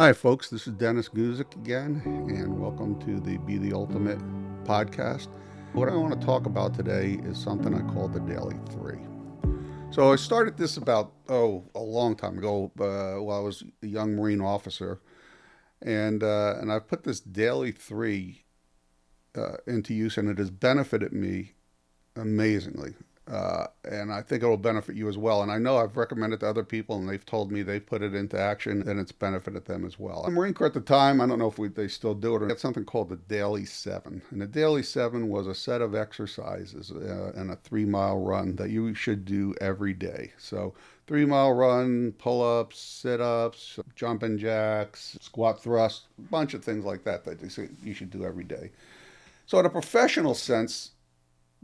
Hi, folks. This is Dennis Guzik again, and welcome to the Be the Ultimate podcast. What I want to talk about today is something I call the Daily Three. So I started this about a long time ago while I was a young Marine officer, and I put this Daily Three into use, and it has benefited me amazingly. And I think it'll benefit you as well. And I know I've recommended to other people, and they've told me they've put it into action, and it's benefited them as well. I'm Marine Corps at the time. I don't know if they still do it. Or it's something called the Daily Seven, and the Daily Seven was a set of exercises and a 3 mile run that you should do every day. So 3 mile run, pull-ups, sit-ups, jumping jacks, squat thrust, a bunch of things like that they say you should do every day. So in a professional sense,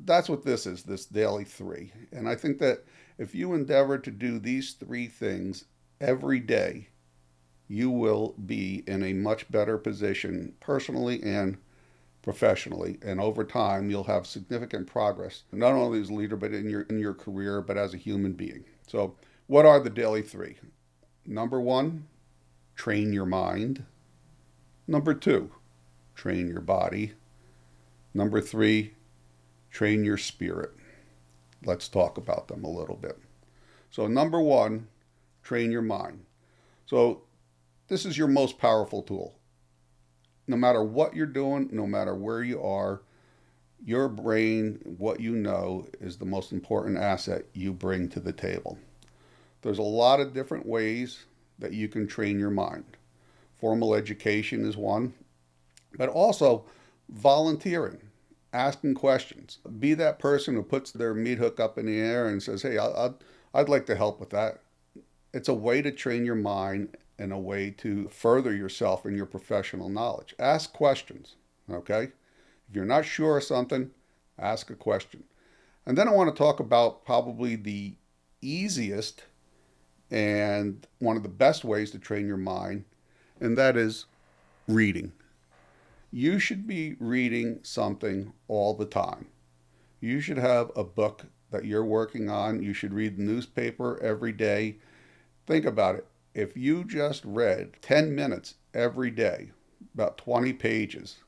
that's what this is, this Daily Three. And I think that if you endeavor to do these three things every day, you will be in a much better position personally and professionally. And over time, you'll have significant progress, not only as a leader, but in your career, but as a human being. So what are the Daily Three? Number one, train your mind. Number two, train your body. Number three, train your spirit. Let's talk about them a little bit. So, number one, train your mind. So, this is your most powerful tool. No matter what you're doing, no matter where you are, your brain, what you know, is the most important asset you bring to the table. There's a lot of different ways that you can train your mind. Formal education is one, but also volunteering, asking questions. Be that person who puts their meat hook up in the air and says, hey, I'd like to help with that. It's a way to train your mind and a way to further yourself in your professional knowledge. Ask questions, okay? If you're not sure of something, ask a question. And then I want to talk about probably the easiest and one of the best ways to train your mind, and that is reading. You should be reading something all the time. You should have a book that you're working on. You should read the newspaper every day. Think about it. If you just read 10 minutes every day, about 20 pages,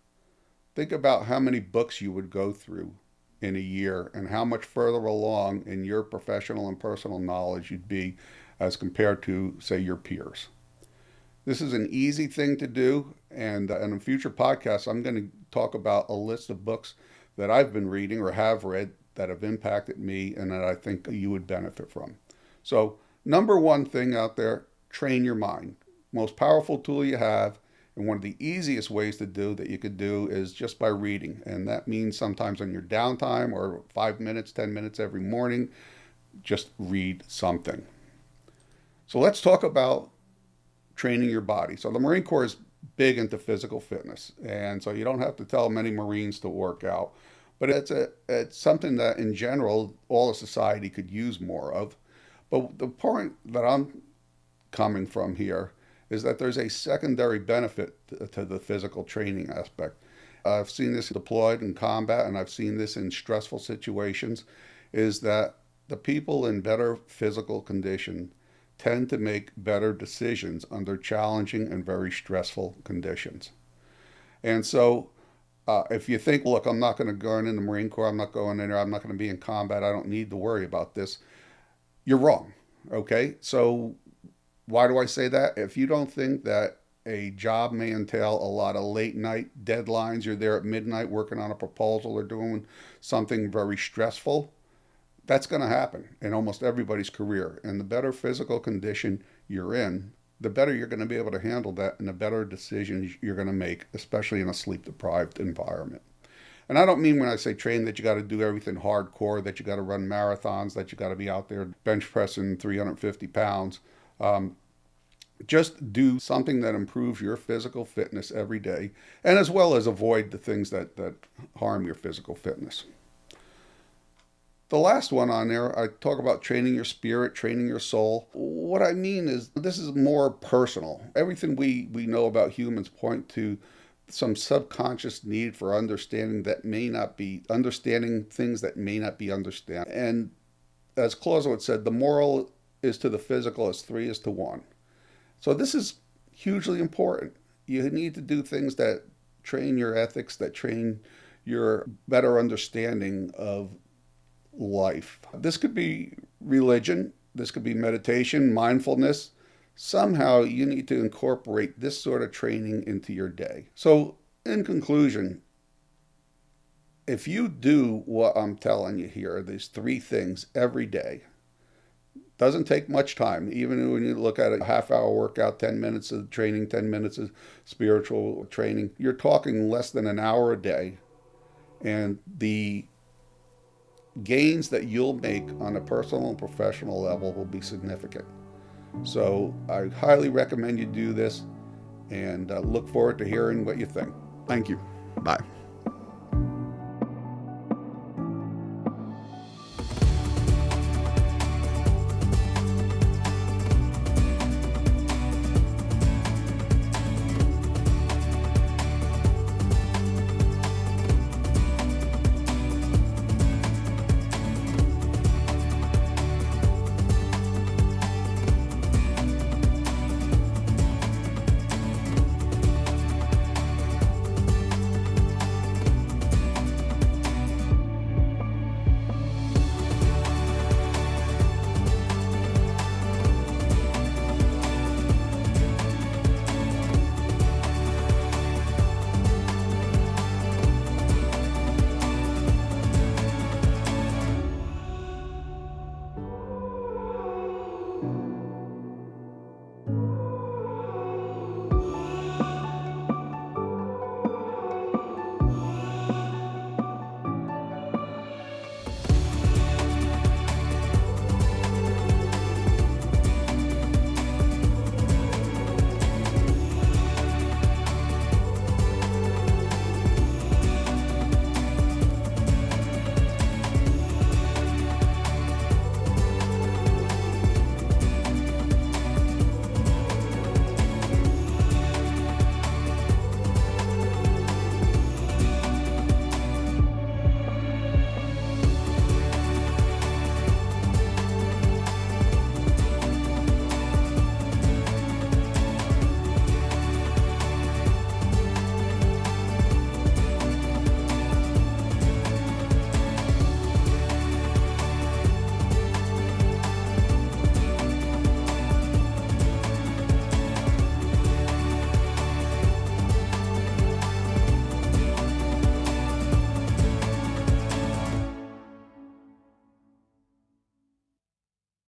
think about how many books you would go through in a year and how much further along in your professional and personal knowledge you'd be as compared to, say, your peers. This is an easy thing to do, and in future podcasts, I'm going to talk about a list of books that I've been reading or have read that have impacted me and that I think you would benefit from. So, number one thing out there, train your mind. Most powerful tool you have, and one of the easiest ways to do that you could do is just by reading. And that means sometimes on your downtime or 5 minutes, 10 minutes every morning, just read something. So let's talk about training your body. So the Marine Corps is big into physical fitness, and so you don't have to tell many Marines to work out, but it's something that in general all of society could use more of. But the point that I'm coming from here is that there's a secondary benefit to the physical training aspect. I've seen this deployed in combat, and I've seen this in stressful situations, is that the people in better physical condition tend to make better decisions under challenging and very stressful conditions. And so if you think, look, I'm not going to go in the Marine Corps, I'm not going in there, I'm not going to be in combat, I don't need to worry about this, you're wrong. Okay? So why do I say that? If you don't think that a job may entail a lot of late night deadlines, you're there at midnight working on a proposal or doing something very stressful, that's going to happen in almost everybody's career. And the better physical condition you're in, the better you're going to be able to handle that and the better decisions you're going to make, especially in a sleep deprived environment. And I don't mean when I say train that you got to do everything hardcore, that you got to run marathons, that you got to be out there bench pressing 350 pounds. Just do something that improves your physical fitness every day, and as well as avoid the things that harm your physical fitness. The last one on there, I talk about training your spirit, training your soul. What I mean is this is more personal. Everything we know about humans point to some subconscious need for understanding things that may not be understood. And as Clausewitz said, the moral is to the physical as 3 is to 1. So this is hugely important. You need to do things that train your ethics, that train your better understanding of life. This could be religion, this could be meditation, mindfulness. Somehow you need to incorporate this sort of training into your day. So, in conclusion, if you do what I'm telling you here, these three things every day, doesn't take much time. Even when you look at a half-hour workout, 10 minutes of training, 10 minutes of spiritual training, you're talking less than an hour a day. And the gains that you'll make on a personal and professional level will be significant. So I highly recommend you do this, and look forward to hearing what you think. Thank you. Bye.